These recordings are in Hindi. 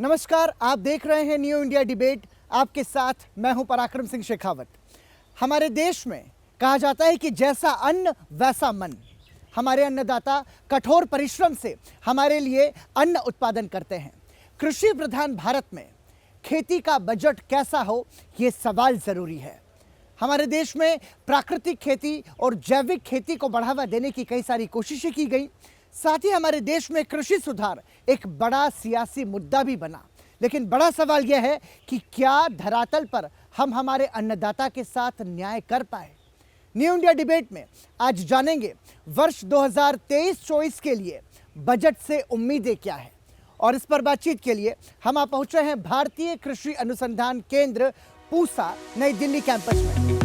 नमस्कार, आप देख रहे हैं न्यू इंडिया डिबेट। आपके साथ मैं हूं पराक्रम सिंह शेखावत। हमारे देश में कहा जाता है कि जैसा अन्न वैसा मन। हमारे अन्नदाता कठोर परिश्रम से हमारे लिए अन्न उत्पादन करते हैं। कृषि प्रधान भारत में खेती का बजट कैसा हो, ये सवाल जरूरी है। हमारे देश में प्राकृतिक खेती और जैविक खेती को बढ़ावा देने की कई सारी कोशिशें की गई। साथ ही हमारे देश में कृषि सुधार एक बड़ा सियासी मुद्दा भी बना। लेकिन बड़ा सवाल यह है कि क्या धरातल पर हम हमारे अन्नदाता के साथ न्याय कर पाए। न्यू इंडिया डिबेट में आज जानेंगे वर्ष 2023-24 के लिए बजट से उम्मीदें क्या है। और इस पर बातचीत के लिए हम आप पहुंच रहे हैं भारतीय कृषि अनुसंधान केंद्र पूसा नई दिल्ली कैंपस में।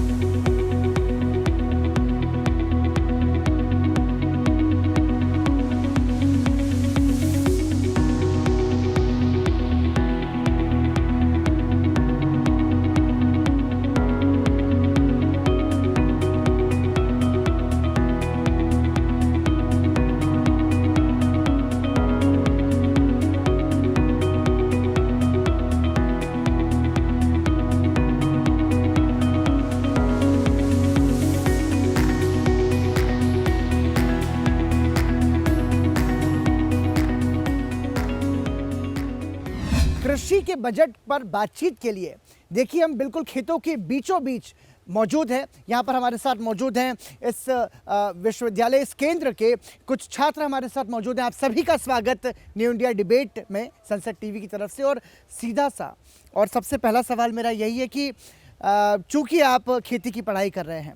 कृषि के बजट पर बातचीत के लिए देखिए हम बिल्कुल खेतों के बीचों बीच मौजूद हैं। यहाँ पर हमारे साथ मौजूद हैं इस विश्वविद्यालय, इस केंद्र के कुछ छात्र हमारे साथ मौजूद हैं। आप सभी का स्वागत न्यू इंडिया डिबेट में संसद टीवी की तरफ से। और सीधा सा और सबसे पहला सवाल मेरा यही है कि चूंकि आप खेती की पढ़ाई कर रहे हैं,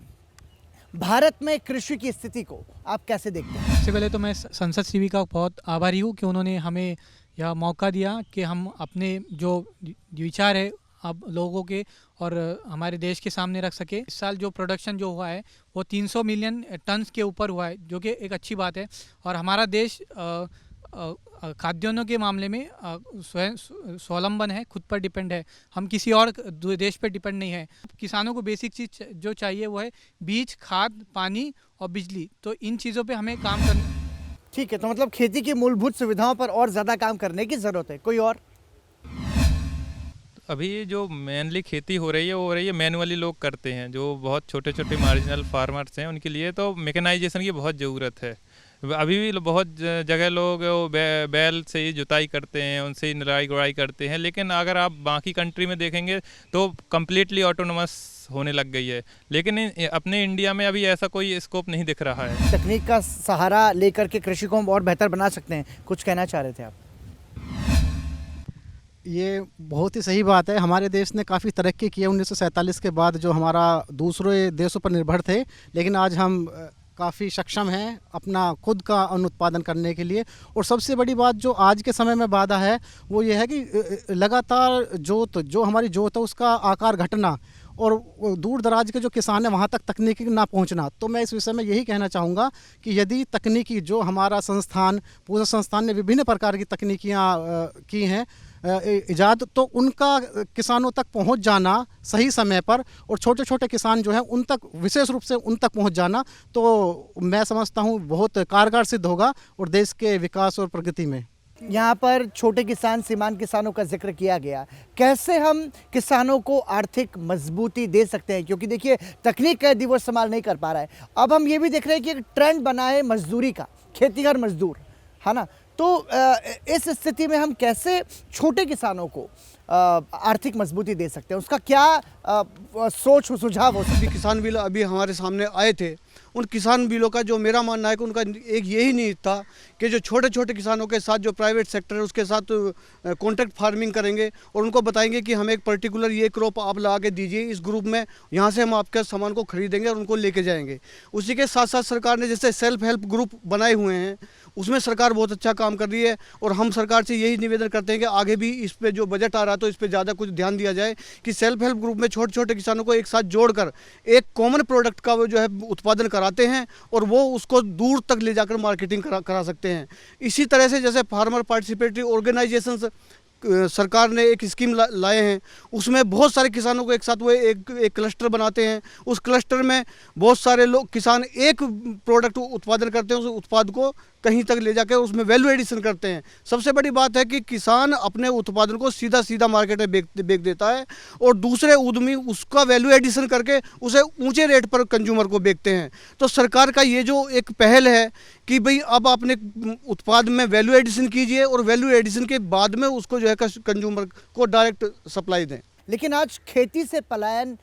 भारत में कृषि की स्थिति को आप कैसे देखते हैं? सबसे पहले तो मैं संसद टीवी का बहुत आभारी हूँ कि उन्होंने हमें यह मौका दिया कि हम अपने जो विचार है अब लोगों के और हमारे देश के सामने रख सके। इस साल जो प्रोडक्शन जो हुआ है वो 300 मिलियन टन्स के ऊपर हुआ है, जो कि एक अच्छी बात है। और हमारा देश खाद्यान्नों के मामले में स्वयं स्वावलंबन है, खुद पर डिपेंड है। हम किसी और देश पर डिपेंड नहीं है। किसानों को बेसिक चीज़ जो चाहिए वो है बीज, खाद, पानी और बिजली। तो इन चीज़ों पे हमें काम करना। ठीक है, तो मतलब खेती की मूलभूत सुविधाओं पर और ज़्यादा काम करने की ज़रूरत है। कोई और? अभी जो मेनली खेती हो रही है वो हो रही है मैनुअली लोग करते हैं, जो बहुत छोटे छोटे मार्जिनल फार्मर्स हैं उनके लिए तो मेकेनाइजेशन की बहुत ज़रूरत है। अभी भी बहुत जगह लोग बैल से ही जुताई करते हैं, उनसे ही निराई गुड़ाई करते हैं। लेकिन अगर आप बाकी कंट्री में देखेंगे तो कम्प्लीटली ऑटोनोमस होने लग गई है। लेकिन अपने इंडिया में अभी ऐसा कोई स्कोप नहीं दिख रहा है। तकनीक का सहारा लेकर के कृषि को हम और बेहतर बना सकते हैं, कुछ कहना चाह रहे थे आप? ये बहुत ही सही बात है। हमारे देश ने काफ़ी तरक्की की है 1947 के बाद, जो हमारा दूसरे देशों पर निर्भर थे। लेकिन आज हम काफ़ी सक्षम हैं अपना खुद का अन्न उत्पादन करने के लिए। और सबसे बड़ी बात जो आज के समय में बाधा है वो ये है कि लगातार जो हमारी जोत है उसका आकार घटना और दूर दराज के जो किसान हैं वहाँ तक तकनीकी ना पहुँचना। तो मैं इस विषय में यही कहना चाहूँगा कि यदि तकनीकी जो हमारा संस्थान, पूरा संस्थान ने विभिन्न प्रकार की तकनीकियाँ की हैं इजाद, तो उनका किसानों तक पहुंच जाना सही समय पर और छोटे छोटे किसान जो हैं उन तक, विशेष रूप से उन तक पहुंच जाना, तो मैं समझता हूं बहुत कारगर सिद्ध होगा और देश के विकास और प्रगति में। यहाँ पर छोटे किसान, सीमांत किसानों का जिक्र किया गया। कैसे हम किसानों को आर्थिक मजबूती दे सकते हैं? क्योंकि देखिए तकनीक यदि वो इस्तेमाल नहीं कर पा रहा है। अब हम ये भी देख रहे हैं कि एक ट्रेंड बना है मजदूरी का, खेतीहर मजदूर, है ना। तो इस स्थिति में हम कैसे छोटे किसानों को आर्थिक मजबूती दे सकते हैं? उसका क्या सोच सुझाव हो सकता है? किसान बिल अभी हमारे सामने आए थे, उन किसान बिलों का जो मेरा मानना है कि उनका एक यही नीति था कि जो छोटे छोटे किसानों के साथ जो प्राइवेट सेक्टर है उसके साथ कॉन्ट्रैक्ट फार्मिंग करेंगे और उनको बताएंगे कि हमें एक पर्टिकुलर ये क्रॉप आप लगा के दीजिए इस ग्रुप में, यहाँ से हम आपके सामान को खरीदेंगे और उनको लेके जाएंगे। उसी के साथ साथ सरकार ने जैसे सेल्फ हेल्प ग्रुप बनाए हुए हैं, उसमें सरकार बहुत अच्छा काम कर रही है। और हम सरकार से यही निवेदन करते हैं कि आगे भी इस पे जो बजट आ रहा है तो इस पे ज़्यादा कुछ ध्यान दिया जाए कि सेल्फ हेल्प ग्रुप में छोटे छोटे किसानों को एक साथ जोड़कर एक कॉमन प्रोडक्ट का वो जो है उत्पादन कराते हैं और वो उसको दूर तक ले जाकर मार्केटिंग करा सकते हैं। इसी तरह से जैसे फार्मर पार्टिसिपेटरी ऑर्गेनाइजेशंस सरकार ने एक स्कीम लाए हैं, उसमें बहुत सारे किसानों को एक साथ वो एक क्लस्टर बनाते हैं। उस क्लस्टर में बहुत सारे लोग किसान एक प्रोडक्ट उत्पादन करते हैं, उस उत्पाद को कहीं तक ले जाकर उसमें वैल्यू एडिशन करते हैं। सबसे बड़ी बात है कि किसान अपने उत्पादन को सीधा मार्केट में बेच देता है और दूसरे उद्यमी उसका वैल्यू एडिशन करके उसे ऊंचे रेट पर कंज्यूमर को बेचते हैं। तो सरकार का ये जो एक पहल है कि भाई अब अपने उत्पाद में वैल्यू एडिशन कीजिए और वैल्यू एडिशन के बाद में उसको जो है कंज्यूमर को डायरेक्ट सप्लाई दें। लेकिन आज खेती से पलायन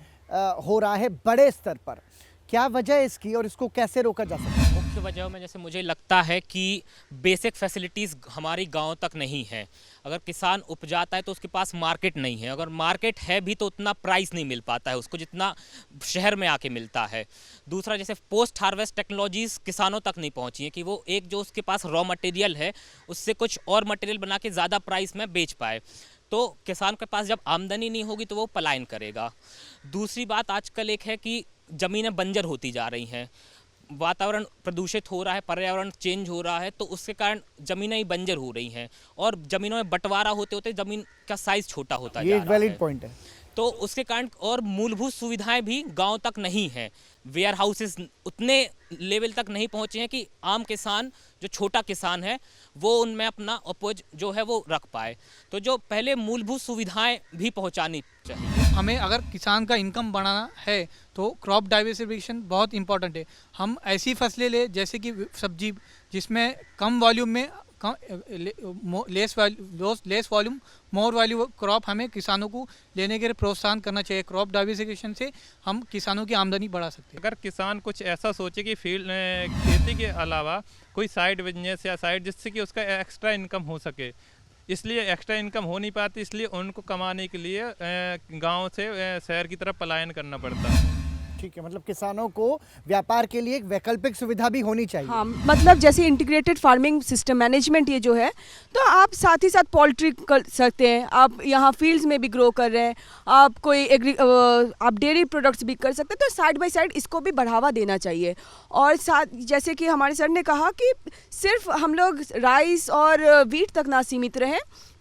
हो रहा है बड़े स्तर पर, क्या वजह है इसकी और इसको कैसे रोका जा सकता है? मुख्य वजह में जैसे मुझे लगता है कि बेसिक फैसिलिटीज़ हमारी गांव तक नहीं है। अगर किसान उपजाता है तो उसके पास मार्केट नहीं है, अगर मार्केट है भी तो उतना प्राइस नहीं मिल पाता है उसको जितना शहर में आके मिलता है। दूसरा, जैसे पोस्ट हार्वेस्ट टेक्नोलॉजीज़ किसानों तक नहीं पहुंची है कि वो एक जो उसके पास रॉ मटेरियल है उससे कुछ और मटेरियल बना के ज़्यादा प्राइस में बेच पाए। तो किसान के पास जब आमदनी नहीं होगी तो वो पलायन करेगा। दूसरी बात, आजकल एक है कि ज़मीनें बंजर होती जा रही हैं, वातावरण प्रदूषित हो रहा है, पर्यावरण चेंज हो रहा है, तो उसके कारण ज़मीनें ही बंजर हो रही हैं और ज़मीनों में बंटवारा होते होते ज़मीन का साइज़ छोटा होता जा ये रहा एक है। वैलिड पॉइंट है। तो उसके कारण और मूलभूत सुविधाएं भी गांव तक नहीं हैं। वेयर हाउसेस उतने लेवल तक नहीं पहुंचे हैं कि आम किसान जो छोटा किसान है वो उनमें अपना उपज जो है वो रख पाए। तो जो पहले मूलभूत सुविधाएं भी पहुंचानी चाहिए। हमें अगर किसान का इनकम बढ़ाना है तो क्रॉप डाइवर्सिफिकेशन बहुत इंपॉर्टेंट है। हम ऐसी फसलें ले जैसे कि सब्जी जिसमें कम वॉल्यूम में less volume more value crop हमें किसानों को लेने के लिए प्रोत्साहन करना चाहिए। क्रॉप डाइवर्सिफिकेशन से हम किसानों की आमदनी बढ़ा सकते हैं। अगर किसान कुछ ऐसा सोचे कि फील्ड खेती के अलावा कोई साइड बिजनेस या साइड जिससे कि उसका एक्स्ट्रा इनकम हो सके, इसलिए एक्स्ट्रा इनकम हो नहीं पाती, इसलिए उनको कमाने के लिए गांव से शहर की तरफ पलायन करना पड़ता है। ठीक है, मतलब किसानों को व्यापार के लिए एक वैकल्पिक सुविधा भी होनी चाहिए। हाँ, मतलब जैसे इंटीग्रेटेड फार्मिंग सिस्टम मैनेजमेंट ये जो है, तो आप साथ ही साथ पोल्ट्री कर सकते हैं, आप यहाँ फील्ड्स में भी ग्रो कर रहे हैं, आप कोई आप डेयरी प्रोडक्ट्स भी कर सकते हैं। तो साइड बाय साइड इसको भी बढ़ावा देना चाहिए। और साथ जैसे कि हमारे सर ने कहा कि सिर्फ हम लोग राइस और वीट तक ना सीमित रहें,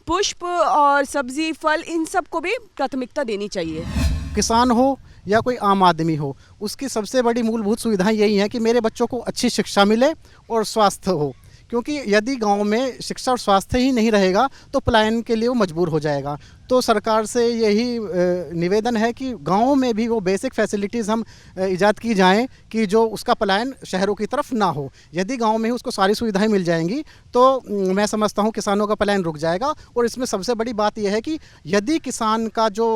पुष्प और सब्जी फल इन सब को भी प्राथमिकता देनी चाहिए। किसान हो या कोई आम आदमी हो, उसकी सबसे बड़ी मूलभूत सुविधाएं यही हैं कि मेरे बच्चों को अच्छी शिक्षा मिले और स्वास्थ्य हो, क्योंकि यदि गांव में शिक्षा और स्वास्थ्य ही नहीं रहेगा तो पलायन के लिए वो मजबूर हो जाएगा। तो सरकार से यही निवेदन है कि गाँव में भी वो बेसिक फैसिलिटीज़ हम ईजाद की जाएं कि जो उसका पलायन शहरों की तरफ ना हो। यदि गांव में ही उसको सारी सुविधाएं मिल जाएंगी तो मैं समझता हूं किसानों का पलायन रुक जाएगा। और इसमें सबसे बड़ी बात यह है कि यदि किसान का जो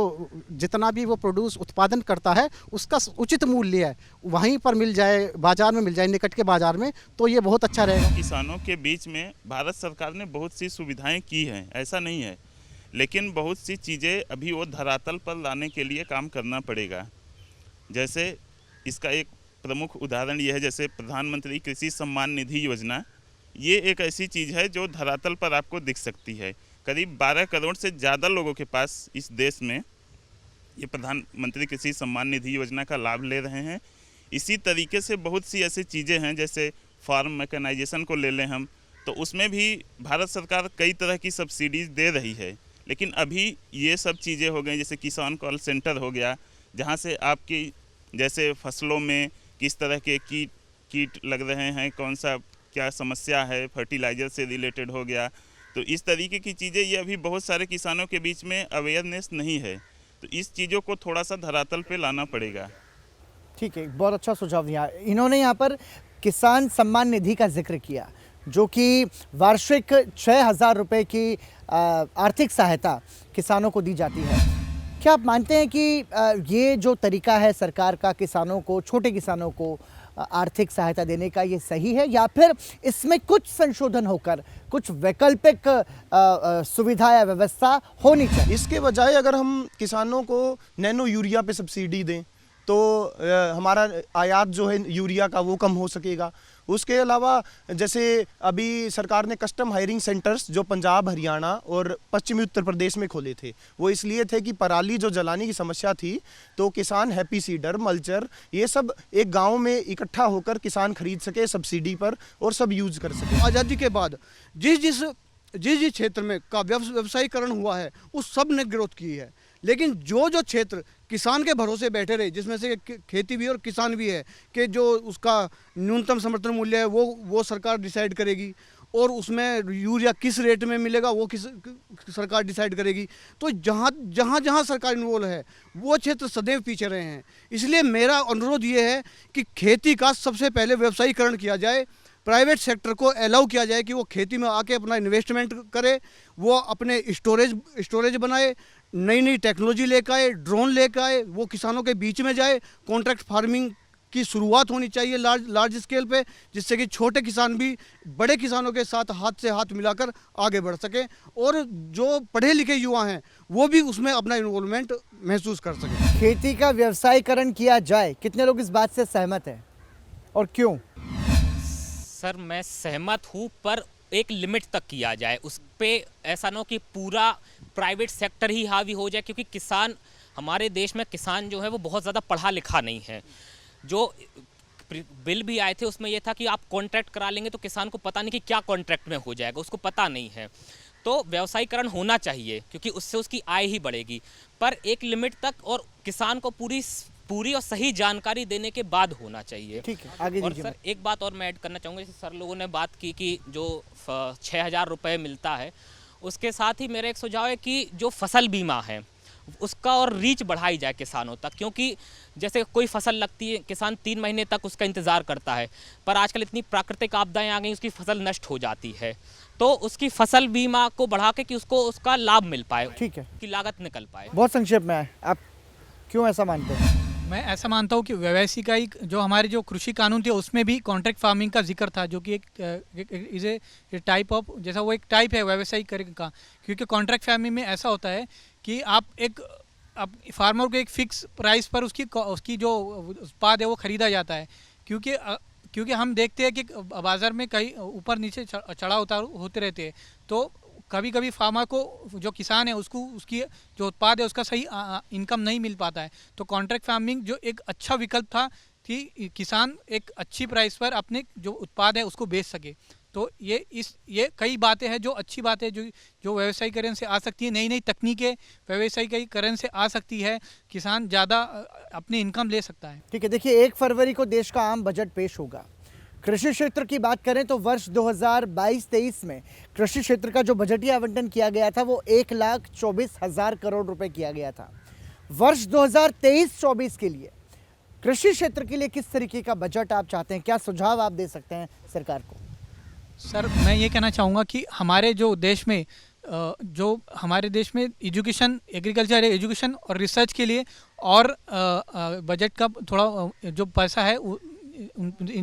जितना भी वो प्रोड्यूस उत्पादन करता है उसका उचित मूल्य है वहीं पर मिल जाए, बाज़ार में मिल जाए, निकट के बाज़ार में, तो ये बहुत अच्छा रहेगा। किसानों के बीच में भारत सरकार ने बहुत सी सुविधाएं की हैं, ऐसा नहीं है, लेकिन बहुत सी चीज़ें अभी वो धरातल पर लाने के लिए काम करना पड़ेगा। जैसे इसका एक प्रमुख उदाहरण यह है, जैसे प्रधानमंत्री कृषि सम्मान निधि योजना, ये एक ऐसी चीज़ है जो धरातल पर आपको दिख सकती है। करीब 12 करोड़ से ज़्यादा लोगों के पास इस देश में ये प्रधानमंत्री कृषि सम्मान निधि योजना का लाभ ले रहे हैं। इसी तरीके से बहुत सी ऐसी चीज़ें हैं, जैसे फार्म मैकेनाइजेशन को ले लें हम, तो उसमें भी भारत सरकार कई तरह की सब्सिडीज़ दे रही है। लेकिन अभी ये सब चीज़ें हो गई, जैसे किसान कॉल सेंटर हो गया, जहाँ से आपकी जैसे फसलों में किस तरह के कीट लग रहे हैं, कौन सा क्या समस्या है, फर्टिलाइज़र से रिलेटेड हो गया। तो इस तरीके की चीज़ें ये अभी बहुत सारे किसानों के बीच में अवेयरनेस नहीं है, तो इस चीज़ों को थोड़ा सा धरातल पे लाना पड़ेगा। ठीक है, बहुत अच्छा सुझाव दिया। इन्होंने यहाँ पर किसान सम्मान निधि का जिक्र किया, जो कि वार्षिक 6,000 रुपये की आर्थिक सहायता किसानों को दी जाती है। क्या आप मानते हैं कि ये जो तरीका है सरकार का किसानों को, छोटे किसानों को आर्थिक सहायता देने का, ये सही है, या फिर इसमें कुछ संशोधन होकर कुछ वैकल्पिक सुविधा या व्यवस्था होनी चाहिए? इसके बजाय अगर हम किसानों को नैनो यूरिया पे सब्सिडी दें तो हमारा आयात जो है यूरिया का वो कम हो सकेगा। उसके अलावा जैसे अभी सरकार ने कस्टम हायरिंग सेंटर्स जो पंजाब, हरियाणा और पश्चिमी उत्तर प्रदेश में खोले थे, वो इसलिए थे कि पराली जो जलाने की समस्या थी, तो किसान हैप्पी सीडर, मल्चर, ये सब एक गांव में इकट्ठा होकर किसान खरीद सके सब्सिडी पर और सब यूज कर सके। आज़ादी के बाद जिस जिस क्षेत्र में का व्यवसायीकरण हुआ है उस सब ने ग्रोथ की है। लेकिन जो क्षेत्र किसान के भरोसे बैठे रहे, जिसमें से खेती भी और किसान भी है, कि जो उसका न्यूनतम समर्थन मूल्य है वो सरकार डिसाइड करेगी, और उसमें यूरिया किस रेट में मिलेगा वो किस सरकार डिसाइड करेगी। तो जहाँ सरकार इन्वॉल्व है वो क्षेत्र सदैव पीछे रहे हैं। इसलिए मेरा अनुरोध ये है कि खेती का सबसे पहले व्यवसायीकरण किया जाए, प्राइवेट सेक्टर को अलाउ किया जाए कि वो खेती में आके अपना इन्वेस्टमेंट करे, वो अपने स्टोरेज बनाए, नई टेक्नोलॉजी लेकर आए, ड्रोन लेकर आए, वो किसानों के बीच में जाए। कॉन्ट्रैक्ट फार्मिंग की शुरुआत होनी चाहिए लार्ज स्केल पे, जिससे कि छोटे किसान भी बड़े किसानों के साथ हाथ से हाथ मिलाकर आगे बढ़ सकें, और जो पढ़े लिखे युवा हैं वो भी उसमें अपना इन्वॉल्वमेंट महसूस कर सकें। खेती का व्यवसायीकरण किया जाए, कितने लोग इस बात से सहमत हैं और क्यों? सर मैं सहमत हूँ, पर एक लिमिट तक किया जाए। उस पे ऐसा ना हो कि पूरा प्राइवेट सेक्टर ही हावी हो जाए, क्योंकि किसान, हमारे देश में किसान जो है वो बहुत ज़्यादा पढ़ा लिखा नहीं है। जो बिल भी आए थे उसमें यह था कि आप कॉन्ट्रैक्ट करा लेंगे तो किसान को पता नहीं कि क्या कॉन्ट्रैक्ट में हो जाएगा, उसको पता नहीं है। तो व्यवसायीकरण होना चाहिए, क्योंकि उससे उसकी आय ही बढ़ेगी, पर एक लिमिट तक, और किसान को पूरी और सही जानकारी देने के बाद होना चाहिए। ठीक है, आगे और दीजिए। सर एक बात और मैं ऐड करना चाहूँगा, जैसे सर लोगों ने बात की कि जो 6,000 रुपये मिलता है, उसके साथ ही मेरा एक सुझाव है कि जो फसल बीमा है उसका और रीच बढ़ाई जाए किसानों तक। क्योंकि जैसे कोई फसल लगती है, किसान 3 महीने तक उसका इंतज़ार करता है, पर आजकल इतनी प्राकृतिक आपदाएं आ गई, उसकी फसल नष्ट हो जाती है। तो उसकी फसल बीमा को बढ़ा के कि उसको उसका लाभ मिल पाए, ठीक है, कि लागत निकल पाए। बहुत संक्षेप में है, आप क्यों ऐसा मानते हैं? मैं ऐसा मानता हूँ कि व्यवसायिकाई जो हमारे जो कृषि कानून थे उसमें भी कॉन्ट्रैक्ट फार्मिंग का जिक्र था, जो कि एक टाइप ऑफ, जैसा वो एक टाइप है व्यवसायीकरण का। क्योंकि कॉन्ट्रैक्ट फार्मिंग में ऐसा होता है कि आप फार्मर को एक फिक्स प्राइस पर उसकी जो उत्पाद है वो ख़रीदा जाता है। क्योंकि हम देखते हैं कि बाज़ार में कई ऊपर नीचे चढ़ाव उतार होते रहते हैं, तो कभी कभी फार्मर को, जो किसान है, उसकी जो उत्पाद है उसका सही इनकम नहीं मिल पाता है। तो कॉन्ट्रैक्ट फार्मिंग जो एक अच्छा विकल्प था कि किसान एक अच्छी प्राइस पर अपने जो उत्पाद है उसको बेच सके। तो ये कई बातें हैं जो अच्छी बात है, जो व्यवसायीकरण से आ सकती है। नई नई तकनीकें व्यवसायीकरण से आ सकती है, किसान ज़्यादा अपनी इनकम ले सकता है। ठीक है, देखिए 1 फरवरी को देश का आम बजट पेश होगा। कृषि क्षेत्र की बात करें तो वर्ष 2022-23 में कृषि क्षेत्र का जो बजटीय आवंटन किया गया था वो 1,24,000 करोड़ रुपए किया गया था। वर्ष 2023-24 के लिए कृषि क्षेत्र के लिए किस तरीके का बजट आप चाहते हैं? क्या सुझाव आप दे सकते हैं सरकार को? सर मैं ये कहना चाहूँगा कि हमारे देश में एजुकेशन, एग्रीकल्चर एजुकेशन और रिसर्च के लिए और बजट का थोड़ा जो पैसा है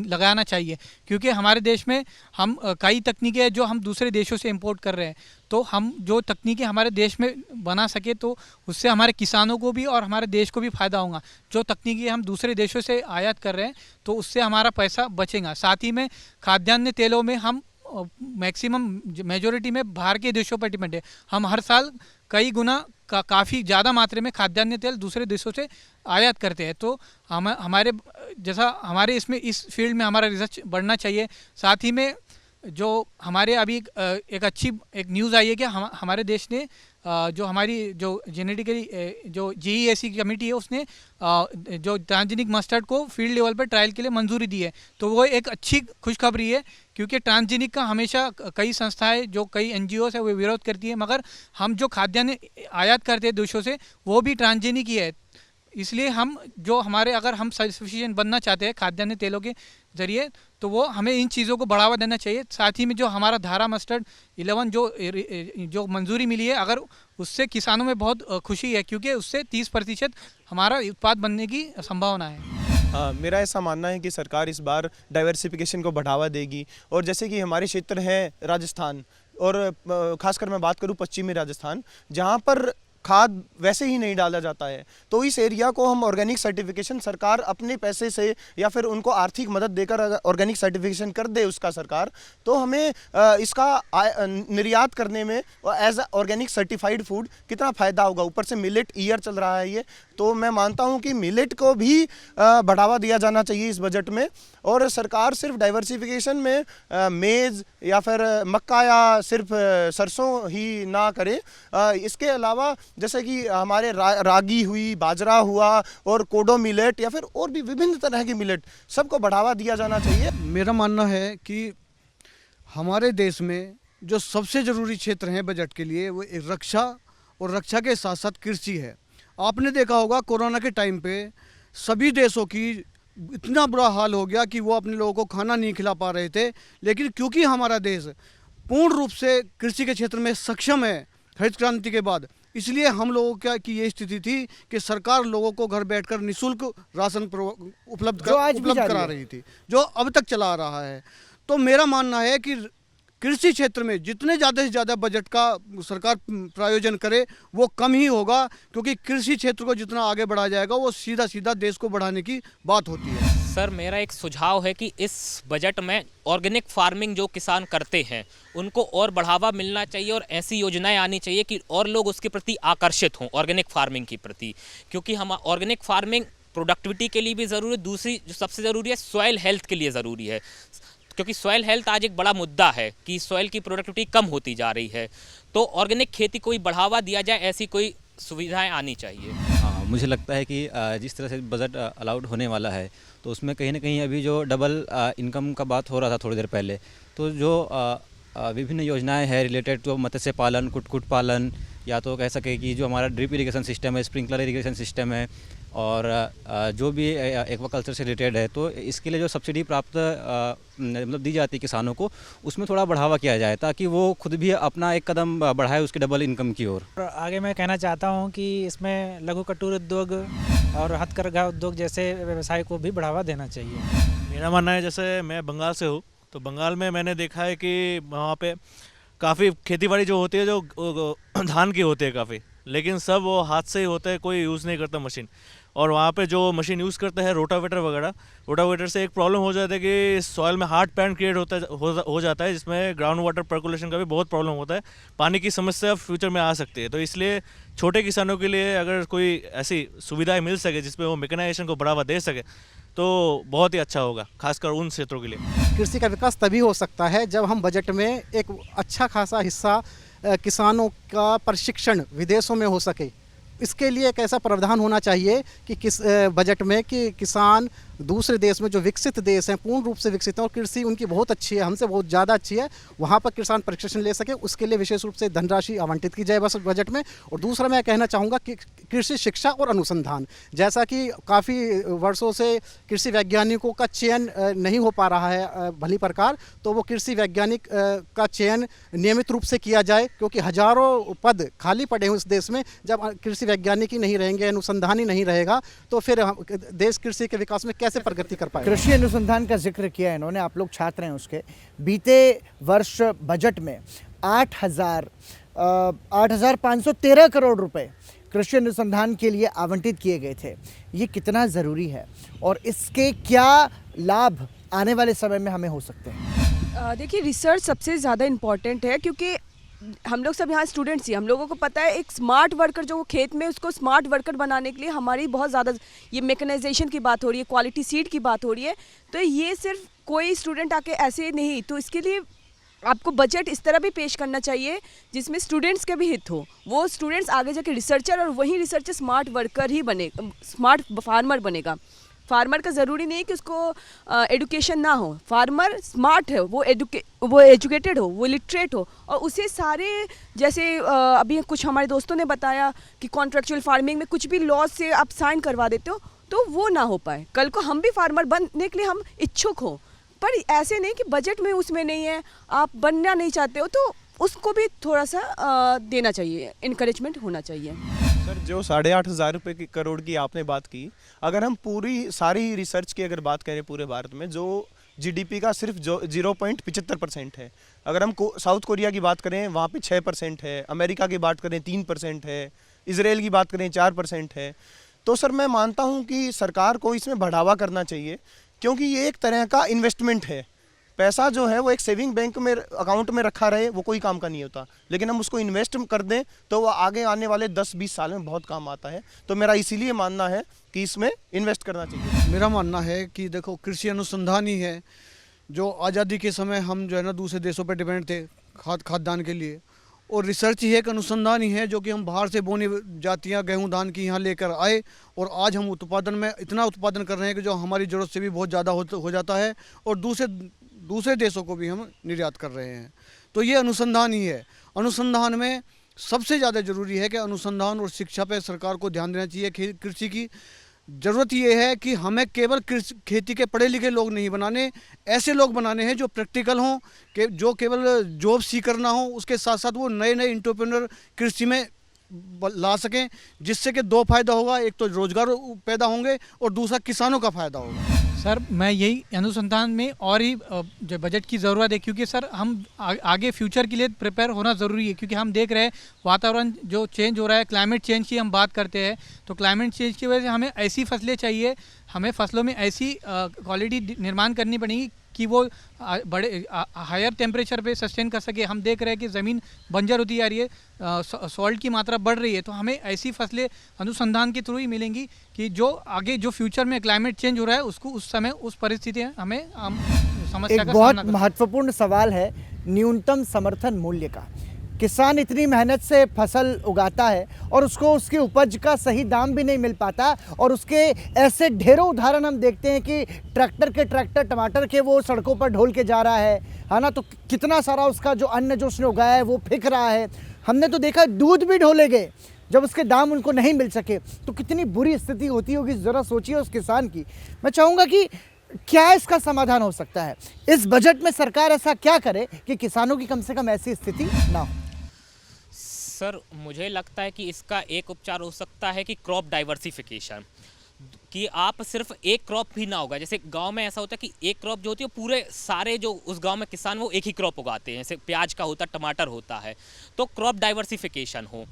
लगाना चाहिए। क्योंकि हमारे देश में हम कई तकनीकें हैं जो हम दूसरे देशों से इंपोर्ट कर रहे हैं, तो हम जो तकनीकें हमारे देश में बना सके तो उससे हमारे किसानों को भी और हमारे देश को भी फ़ायदा होगा। जो तकनीकें हम दूसरे देशों से आयात कर रहे हैं तो उससे हमारा पैसा बचेगा। साथ ही में खाद्यान्न तेलों में हम मैक्सिमम मेजॉरिटी में बाहर के देशों पर डिपेंड है। हम हर साल कई गुना काफ़ी ज़्यादा मात्रा में खाद्यान्न तेल दूसरे देशों से आयात करते हैं। तो हमारे इसमें इस फील्ड में हमारा रिसर्च बढ़ना चाहिए। साथ ही में जो हमारे अभी एक अच्छी न्यूज़ आई है कि हमारे देश ने जो हमारी जो जेनेटिकली जो GEAC की कमेटी है उसने जो ट्रांसजेनिक मस्टर्ड को फील्ड लेवल पर ट्रायल के लिए मंजूरी दी है। तो वो एक अच्छी खुशखबरी है, क्योंकि ट्रांसजेनिक का हमेशा कई संस्थाएं, जो कई NGOs है वो विरोध करती है, मगर हम जो खाद्यान्न आयात करते हैं देशों से वो भी ट्रांसजेनिक ही है। इसलिए अगर हम सफिशिएंट बनना चाहते हैं खाद्यान्न तेलों के ज़रिए, तो वो हमें इन चीज़ों को बढ़ावा देना चाहिए। साथ ही में जो हमारा धारा मस्टर्ड 11 जो मंजूरी मिली है, अगर उससे किसानों में बहुत खुशी है, क्योंकि उससे 30% हमारा उत्पाद बनने की संभावना है। हाँ, मेरा ऐसा मानना है कि सरकार इस बार डाइवर्सिफिकेशन को बढ़ावा देगी। और जैसे कि हमारे क्षेत्र है राजस्थान, और ख़ासकर मैं बात करूँ पश्चिमी राजस्थान, जहाँ पर खाद वैसे ही नहीं डाला जाता है, तो इस एरिया को हम ऑर्गेनिक सर्टिफिकेशन, सरकार अपने पैसे से या फिर उनको आर्थिक मदद देकर ऑर्गेनिक सर्टिफिकेशन कर दे उसका सरकार, तो हमें इसका निर्यात करने में एज ऑर्गेनिक सर्टिफाइड फूड कितना फ़ायदा होगा। ऊपर से मिलेट ईयर चल रहा है ये, तो मैं मानता हूं कि मिलेट को भी बढ़ावा दिया जाना चाहिए इस बजट में। और सरकार सिर्फ डाइवर्सिफिकेशन में मेज़ या फिर मक्का या सिर्फ सरसों ही ना करे, इसके अलावा जैसे कि हमारे रागी हुई, बाजरा हुआ और कोडो मिलेट या फिर और भी विभिन्न तरह की मिलेट, सबको बढ़ावा दिया जाना चाहिए। मेरा मानना है कि हमारे देश में जो सबसे ज़रूरी क्षेत्र हैं बजट के लिए वो एक रक्षा और रक्षा के साथ साथ कृषि है। आपने देखा होगा कोरोना के टाइम पे सभी देशों की इतना बुरा हाल हो गया कि वो अपने लोगों को खाना नहीं खिला पा रहे थे, लेकिन क्योंकि हमारा देश पूर्ण रूप से कृषि के क्षेत्र में सक्षम है हरित क्रांति के बाद, इसलिए हम लोगों की ये स्थिति थी कि सरकार लोगों को घर बैठकर निःशुल्क राशन उपलब्ध करा रही थी, जो अब तक चला आ रहा है। तो मेरा मानना है कि कृषि क्षेत्र में जितने ज़्यादा से ज़्यादा बजट का सरकार प्रायोजन करे वो कम ही होगा, क्योंकि कृषि क्षेत्र को जितना आगे बढ़ाया जाएगा वो सीधा सीधा देश को बढ़ाने की बात होती है। सर मेरा एक सुझाव है कि इस बजट में ऑर्गेनिक फार्मिंग जो किसान करते हैं उनको और बढ़ावा मिलना चाहिए और ऐसी योजनाएं आनी चाहिए कि और लोग उसके प्रति आकर्षित हों ऑर्गेनिक फार्मिंग के प्रति, क्योंकि हम ऑर्गेनिक फार्मिंग प्रोडक्टिविटी के लिए भी ज़रूरी है, दूसरी जो सबसे ज़रूरी है सॉइल हेल्थ के लिए ज़रूरी है, क्योंकि सॉइल हेल्थ आज एक बड़ा मुद्दा है कि सॉइल की प्रोडक्टिविटी कम होती जा रही है। तो ऑर्गेनिक खेती को बढ़ावा दिया जाए, ऐसी कोई सुविधाएं आनी चाहिए। हाँ, मुझे लगता है कि जिस तरह से बजट अलाउड होने वाला है तो उसमें कहीं ना कहीं अभी जो डबल इनकम का बात हो रहा था थोड़ी देर पहले, तो जो विभिन्न योजनाएं हैं रिलेटेड टू मत्स्य पालन, कुक्कुट पालन, या तो कह सके कि जो हमारा ड्रिप इरिगेशन सिस्टम है, स्प्रिंकलर इरिगेशन सिस्टम है, और जो भी एक्वाकल्चर से रिलेटेड है, तो इसके लिए जो सब्सिडी प्राप्त मतलब दी जाती है किसानों को, उसमें थोड़ा बढ़ावा किया जाए ताकि वो खुद भी अपना एक कदम बढ़ाए उसकी डबल इनकम की ओर। आगे मैं कहना चाहता हूँ कि इसमें लघु कुटीर उद्योग और हथकरघा उद्योग जैसे व्यवसाय को भी बढ़ावा देना चाहिए। मेरा मानना है, जैसे मैं बंगाल से हूँ तो बंगाल में मैंने देखा है कि वहाँ पे काफ़ी खेतीबाड़ी जो होती है जो धान की होती है काफ़ी, लेकिन सब वो हाथ से ही होता है, कोई यूज़ नहीं करता मशीन। और वहाँ पे जो मशीन यूज़ करते हैं रोटावेटर वगैरह, रोटावेटर से एक प्रॉब्लम हो जाता है कि सॉइल में हार्ड पैन क्रिएट हो जाता है, जिसमें ग्राउंड वाटर पर्कुलेशन का भी बहुत प्रॉब्लम होता है, पानी की समस्या फ्यूचर में आ सकती है। तो इसलिए छोटे किसानों के लिए अगर कोई ऐसी सुविधाएँ मिल सके जिसमें वो मैकेनाइजेशन को बढ़ावा दे सके तो बहुत ही अच्छा होगा, खासकर उन क्षेत्रों के लिए। कृषि का विकास तभी हो सकता है जब हम बजट में एक अच्छा खासा हिस्सा किसानों का प्रशिक्षण विदेशों में हो सके। इसके लिए एक ऐसा प्रावधान होना चाहिए कि किस बजट में कि किसान दूसरे देश में जो विकसित देश हैं, पूर्ण रूप से विकसित हैं और कृषि उनकी बहुत अच्छी है, हमसे बहुत ज़्यादा अच्छी है, वहाँ पर किसान प्रशिक्षण ले सके, उसके लिए विशेष रूप से धनराशि आवंटित की जाए बस बजट में। और दूसरा मैं कहना चाहूँगा कि कृषि शिक्षा और अनुसंधान, जैसा कि काफ़ी वर्षों से कृषि वैज्ञानिकों का चयन नहीं हो पा रहा है भली प्रकार, तो वो कृषि वैज्ञानिक का चयन नियमित रूप से किया जाए, क्योंकि हजारों पद खाली पड़े हैं उस देश में। जब कृषि वैज्ञानिक ही नहीं रहेंगे, अनुसंधान ही नहीं रहेगा, तो फिर देश कृषि के विकास में कैसे प्रगति कर पाएगा। कृषि अनुसंधान का जिक्र किया इन्होंने, आप लोग छात्र हैं उसके। बीते वर्ष बजट में 8,513 करोड़ रुपए कृषि अनुसंधान के लिए आवंटित किए गए थे। ये कितना ज़रूरी है और इसके क्या लाभ आने वाले समय में हमें हो सकते हैं? देखिए, रिसर्च सबसे ज़्यादा इम्पॉर्टेंट है, क्योंकि हम लोग सब यहाँ स्टूडेंट्स ही, हम लोगों को पता है एक स्मार्ट वर्कर जो खेत में, उसको स्मार्ट वर्कर बनाने के लिए हमारी बहुत ज़्यादा ये मैकेनाइजेशन की बात हो रही है, क्वालिटी सीड की बात हो रही है। तो ये सिर्फ कोई स्टूडेंट आके ऐसे नहीं, तो इसके लिए आपको बजट इस तरह भी पेश करना चाहिए जिसमें स्टूडेंट्स के भी हित हो। वो स्टूडेंट्स आगे जाके रिसर्चर, और वही रिसर्चर स्मार्ट वर्कर ही बने, स्मार्ट फार्मर बनेगा। फार्मर का ज़रूरी नहीं कि उसको एडुकेशन ना हो, फार्मर स्मार्ट है, वो एजुकेटेड हो, वो लिटरेट हो, और उसे सारे जैसे अभी कुछ हमारे दोस्तों ने बताया कि कॉन्ट्रेक्चुअल फार्मिंग में कुछ भी लॉज से आप साइन करवा देते हो तो वो ना हो पाए। कल को हम भी फार्मर बनने के लिए हम इच्छुक हो, पर ऐसे नहीं कि बजट में उसमें नहीं है, आप बनना नहीं चाहते हो, तो उसको भी थोड़ा सा देना चाहिए, इनकरेजमेंट होना चाहिए। सर, जो 8,500 रुपये करोड़ की आपने बात की, अगर हम पूरी सारी रिसर्च की अगर बात करें पूरे भारत में, जो जीडीपी का सिर्फ जो 0.75% है, अगर हम साउथ कोरिया की बात करें वहाँ पे 6% है, अमेरिका की बात करें 3% है, इजराइल की बात करें 4% है, तो सर मैं मानता हूँ कि सरकार को इसमें बढ़ावा करना चाहिए, क्योंकि ये एक तरह का इन्वेस्टमेंट है। पैसा जो है वो एक सेविंग बैंक में अकाउंट में रखा रहे, वो कोई काम का नहीं होता, लेकिन हम उसको इन्वेस्ट कर दें तो वो आगे आने वाले 10-20 साल में बहुत काम आता है। तो मेरा इसीलिए मानना है कि इसमें इन्वेस्ट करना चाहिए। मेरा मानना है कि देखो, कृषि अनुसंधान ही है जो आज़ादी के समय हम जो है ना दूसरे देशों पर डिपेंड थे खाद्यान्न के लिए, और रिसर्च ही एक अनुसंधान ही है जो कि हम बाहर से बोनी जातियाँ गेहूँ धान की यहाँ लेकर आए, और आज हम उत्पादन में इतना उत्पादन कर रहे हैं कि जो हमारी ज़रूरत से भी बहुत ज़्यादा हो जाता है, और दूसरे देशों को भी हम निर्यात कर रहे हैं। तो ये अनुसंधान ही है। अनुसंधान में सबसे ज़्यादा ज़रूरी है कि अनुसंधान और शिक्षा पे सरकार को ध्यान देना चाहिए। कृषि की ज़रूरत ये है कि हमें केवल खेती के पढ़े लिखे लोग नहीं बनाने, ऐसे लोग बनाने हैं जो प्रैक्टिकल हों, कि जो केवल जॉब सीकर ना हो, उसके साथ साथ वो नए नए एंटरप्रेन्योर कृषि में ला सकें, जिससे कि दो फायदा होगा, एक तो रोजगार पैदा होंगे और दूसरा किसानों का फायदा होगा। सर मैं यही अनुसंधान में और ही जो बजट की ज़रूरत है, क्योंकि सर हम आगे फ्यूचर के लिए प्रिपेयर होना ज़रूरी है, क्योंकि हम देख रहे हैं वातावरण जो चेंज हो रहा है, क्लाइमेट चेंज की हम बात करते हैं, तो क्लाइमेट चेंज की वजह से हमें ऐसी फसलें चाहिए, हमें फसलों में ऐसी क्वालिटी निर्माण करनी पड़ेगी कि वो बड़े हायर टेम्परेचर पे सस्टेन कर सके। हम देख रहे हैं कि ज़मीन बंजर होती जा रही है, सॉल्ट की मात्रा बढ़ रही है, तो हमें ऐसी फसलें अनुसंधान के थ्रू ही मिलेंगी कि जो आगे जो फ्यूचर में क्लाइमेट चेंज हो रहा है उसको उस समय उस परिस्थिति में हमें समस्या एक का बहुत सामना कर महत्वपूर्ण सवाल है न्यूनतम समर्थन मूल्य का। किसान इतनी मेहनत से फसल उगाता है और उसको उसकी उपज का सही दाम भी नहीं मिल पाता, और उसके ऐसे ढेरों उदाहरण हम देखते हैं कि ट्रैक्टर टमाटर के वो सड़कों पर ढोल के जा रहा है ना, तो कितना सारा उसका जो अन्न जो उसने उगाया है वो फेंक रहा है। हमने तो देखा दूध भी ढोले गए जब उसके दाम उनको नहीं मिल सके, तो कितनी बुरी स्थिति होती होगी, ज़रा सोचिए उस किसान की। मैं चाहूँगा कि क्या इसका समाधान हो सकता है, इस बजट में सरकार ऐसा क्या करे कि किसानों की कम से कम ऐसी स्थिति ना हो। सर मुझे लगता है कि इसका एक उपचार हो सकता है कि क्रॉप डाइवर्सिफिकेशन, कि आप सिर्फ एक क्रॉप भी ना होगा। जैसे गांव में ऐसा होता है कि एक क्रॉप जो होती है पूरे सारे जो उस गांव में किसान वो एक ही क्रॉप उगाते हैं, जैसे प्याज का होता है, टमाटर होता है, तो क्रॉप डाइवर्सिफिकेशन हो।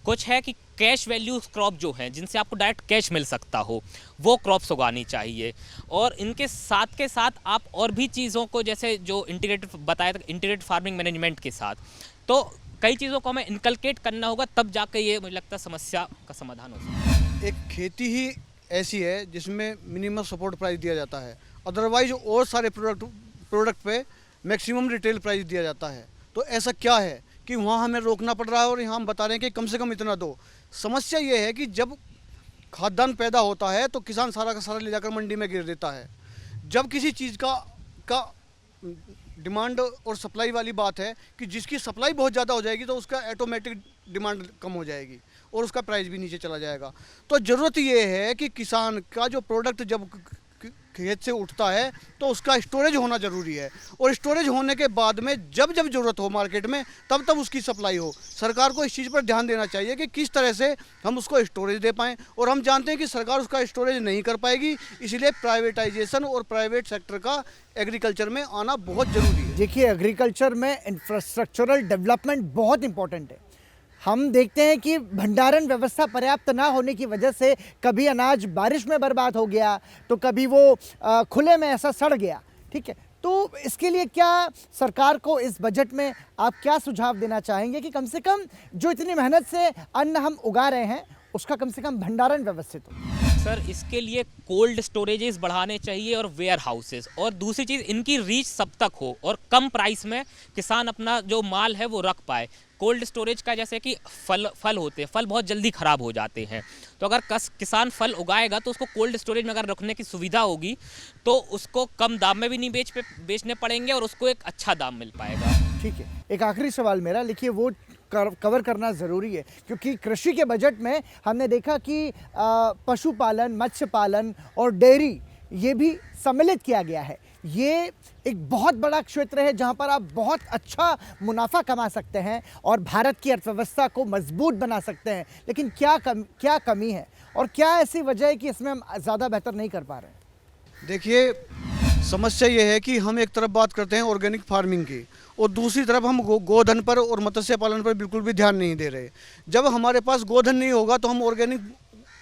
कुछ है कि कैश वैल्यू क्रॉप जो हैं जिनसे आपको डायरेक्ट कैश मिल सकता हो, वो क्रॉप्स उगानी चाहिए। और इनके साथ के साथ आप और भी चीज़ों को, जैसे जो इंटीग्रेटेड बताया था, इंटीग्रेटेड फार्मिंग मैनेजमेंट के साथ, तो कई चीज़ों को हमें इनकलकेट करना होगा, तब जाकर ये मुझे लगता है समस्या का समाधान हो सकता है। एक खेती ही ऐसी है जिसमें मिनिमम सपोर्ट प्राइस दिया जाता है, अदरवाइज और सारे प्रोडक्ट पे मैक्सिमम रिटेल प्राइस दिया जाता है। तो ऐसा क्या है कि वहाँ हमें रोकना पड़ रहा है और यहाँ हम बता रहे हैं कि कम से कम इतना दो। समस्या ये है कि जब खाद्यान्न पैदा होता है तो किसान सारा का सारा ले जाकर मंडी में गिर देता है। जब किसी चीज़ का डिमांड और सप्लाई वाली बात है कि जिसकी सप्लाई बहुत ज़्यादा हो जाएगी तो उसका ऑटोमेटिक डिमांड कम हो जाएगी और उसका प्राइस भी नीचे चला जाएगा। तो ज़रूरत ये है कि किसान का जो प्रोडक्ट जब खेत से उठता है तो उसका स्टोरेज होना ज़रूरी है, और स्टोरेज होने के बाद में जब जब ज़रूरत हो मार्केट में तब तब उसकी सप्लाई हो। सरकार को इस चीज़ पर ध्यान देना चाहिए कि किस तरह से हम उसको स्टोरेज दे पाएँ, और हम जानते हैं कि सरकार उसका स्टोरेज नहीं कर पाएगी, इसलिए प्राइवेटाइजेशन और प्राइवेट सेक्टर का एग्रीकल्चर में आना बहुत ज़रूरी है। देखिए, एग्रीकल्चर में इंफ्रास्ट्रक्चरल डेवलपमेंट बहुत इंपॉर्टेंट है। हम देखते हैं कि भंडारण व्यवस्था पर्याप्त ना होने की वजह से कभी अनाज बारिश में बर्बाद हो गया, तो कभी वो खुले में ऐसा सड़ गया। ठीक है, तो इसके लिए क्या सरकार को इस बजट में आप क्या सुझाव देना चाहेंगे कि कम से कम जो इतनी मेहनत से अन्न हम उगा रहे हैं उसका कम से कम भंडारण व्यवस्थित हो? सर इसके लिए कोल्ड स्टोरेजेस बढ़ाने चाहिए और वेयर हाउसेस, और दूसरी चीज़ इनकी रीच सब तक हो और कम प्राइस में किसान अपना जो माल है वो रख पाए। कोल्ड स्टोरेज का जैसे कि फल होते हैं, फल बहुत जल्दी ख़राब हो जाते हैं, तो अगर किसान फल उगाएगा तो उसको कोल्ड स्टोरेज में अगर रखने की सुविधा होगी तो उसको कम दाम में भी नहीं बेचने पड़ेंगे और उसको एक अच्छा दाम मिल पाएगा। ठीक है, एक आखिरी सवाल मेरा, लिखिए वो कवर करना ज़रूरी है, क्योंकि कृषि के बजट में हमने देखा कि पशुपालन, मत्स्य पालन और डेयरी ये भी सम्मिलित किया गया है। ये एक बहुत बड़ा क्षेत्र है जहां पर आप बहुत अच्छा मुनाफा कमा सकते हैं और भारत की अर्थव्यवस्था को मजबूत बना सकते हैं। लेकिन क्या कमी है और क्या ऐसी वजह है कि इसमें हम ज़्यादा बेहतर नहीं कर पा रहे हैं? देखिए, समस्या ये है कि हम एक तरफ बात करते हैं ऑर्गेनिक फार्मिंग की और दूसरी तरफ हम गोधन पर और मत्स्य पालन पर बिल्कुल भी ध्यान नहीं दे रहे। जब हमारे पास गोधन नहीं होगा तो हम ऑर्गेनिक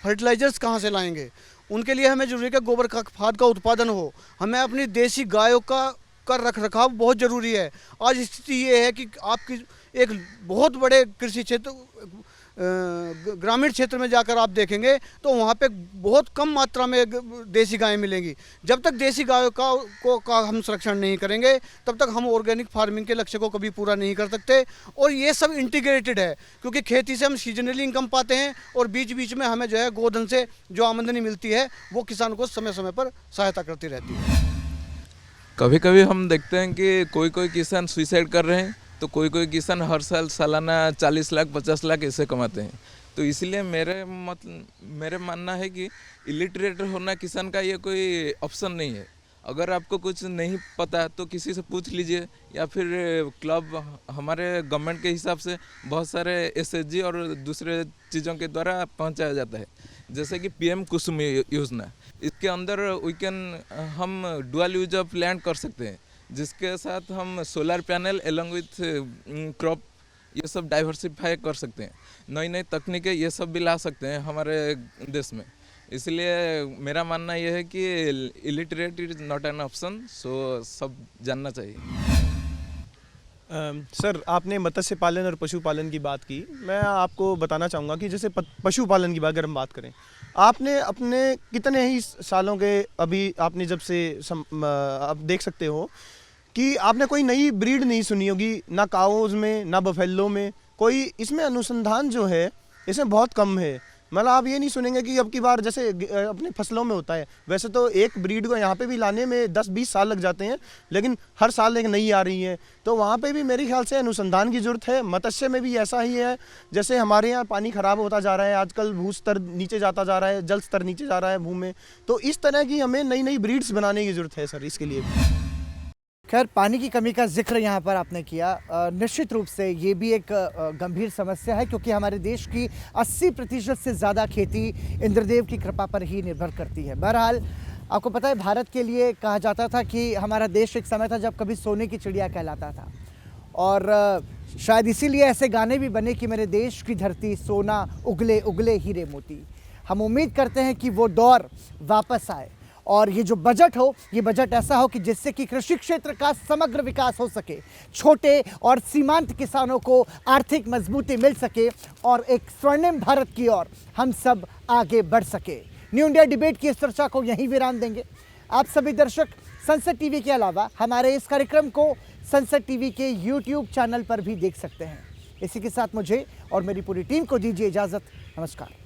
फर्टिलाइजर्स कहाँ से लाएंगे? उनके लिए हमें जरूरी है कि गोबर का खाद का उत्पादन हो। हमें अपनी देसी गायों का का रख रखाव बहुत ज़रूरी है। आज स्थिति ये है कि आपकी एक बहुत बड़े कृषि क्षेत्र ग्रामीण क्षेत्र में जाकर आप देखेंगे तो वहाँ पे बहुत कम मात्रा में देसी गायें मिलेंगी। जब तक देसी गायों का हम संरक्षण नहीं करेंगे तब तक हम ऑर्गेनिक फार्मिंग के लक्ष्य को कभी पूरा नहीं कर सकते। और ये सब इंटीग्रेटेड है, क्योंकि खेती से हम सीजनली इनकम पाते हैं और बीच बीच में हमें जो है गोधन से जो आमदनी मिलती है वो किसान को समय समय पर सहायता करती रहती है। कभी कभी हम देखते हैं कि कोई किसान सुसाइड कर रहे हैं, तो कोई किसान हर साल सालाना 40 लाख 50 लाख ऐसे कमाते हैं। तो इसलिए मेरे मानना है कि इलिटरेट होना किसान का ये कोई ऑप्शन नहीं है। अगर आपको कुछ नहीं पता तो किसी से पूछ लीजिए, या फिर क्लब हमारे गवर्नमेंट के हिसाब से बहुत सारे SHG और दूसरे चीज़ों के द्वारा पहुंचाया जाता है, जैसे कि PM कुसुम योजना। इसके अंदर हम डुअल यूज ऑफ लैंड कर सकते हैं, जिसके साथ हम solar panel along with crop ये सब डाइवर्सिफाई कर सकते हैं। नई नई तकनीकें ये सब भी ला सकते हैं हमारे देश में। इसलिए मेरा मानना यह है कि illiterate is not an option, so सब जानना चाहिए। सर, आपने मत्स्य पालन और पशुपालन की बात की। मैं आपको बताना चाहूँगा कि जैसे पशुपालन की अगर हम बात करें, आपने अपने कितने ही सालों के अभी आपने जब से आप देख सकते हो कि आपने कोई नई ब्रीड नहीं सुनी होगी, ना काउज में ना बफेलो में। कोई इसमें अनुसंधान जो है इसमें बहुत कम है। मतलब आप ये नहीं सुनेंगे कि अब की बार जैसे अपने फसलों में होता है, वैसे तो एक ब्रीड को यहाँ पे भी लाने में 10-20 साल लग जाते हैं, लेकिन हर साल एक नई आ रही है। तो वहाँ पे भी मेरे ख्याल से अनुसंधान की ज़रूरत है। मत्स्य में भी ऐसा ही है, जैसे हमारे यहाँ पानी ख़राब होता जा रहा है, आजकल भू स्तर नीचे जाता जा रहा है, जल स्तर नीचे जा रहा है भूमि में। तो इस तरह की हमें नई नई ब्रीड्स बनाने की ज़रूरत है सर, इसके लिए। खैर, पानी की कमी का जिक्र यहाँ पर आपने किया। निश्चित रूप से ये भी एक गंभीर समस्या है, क्योंकि हमारे देश की 80% से ज़्यादा खेती इंद्रदेव की कृपा पर ही निर्भर करती है। बहरहाल, आपको पता है, भारत के लिए कहा जाता था कि हमारा देश एक समय था जब कभी सोने की चिड़िया कहलाता था, और शायद इसीलिए ऐसे गाने भी बने कि मेरे देश की धरती सोना उगले उगले हीरे मोती। हम उम्मीद करते हैं कि वो दौर वापस आए, और ये जो बजट हो, ये बजट ऐसा हो कि जिससे कि कृषि क्षेत्र का समग्र विकास हो सके, छोटे और सीमांत किसानों को आर्थिक मजबूती मिल सके, और एक स्वर्णिम भारत की ओर हम सब आगे बढ़ सके। न्यू इंडिया डिबेट की इस चर्चा को यहीं विराम देंगे। आप सभी दर्शक सनसेट टीवी के अलावा हमारे इस कार्यक्रम को सनसेट टीवी के YouTube चैनल पर भी देख सकते हैं। इसी के साथ मुझे और मेरी पूरी टीम को दीजिए इजाज़त। नमस्कार।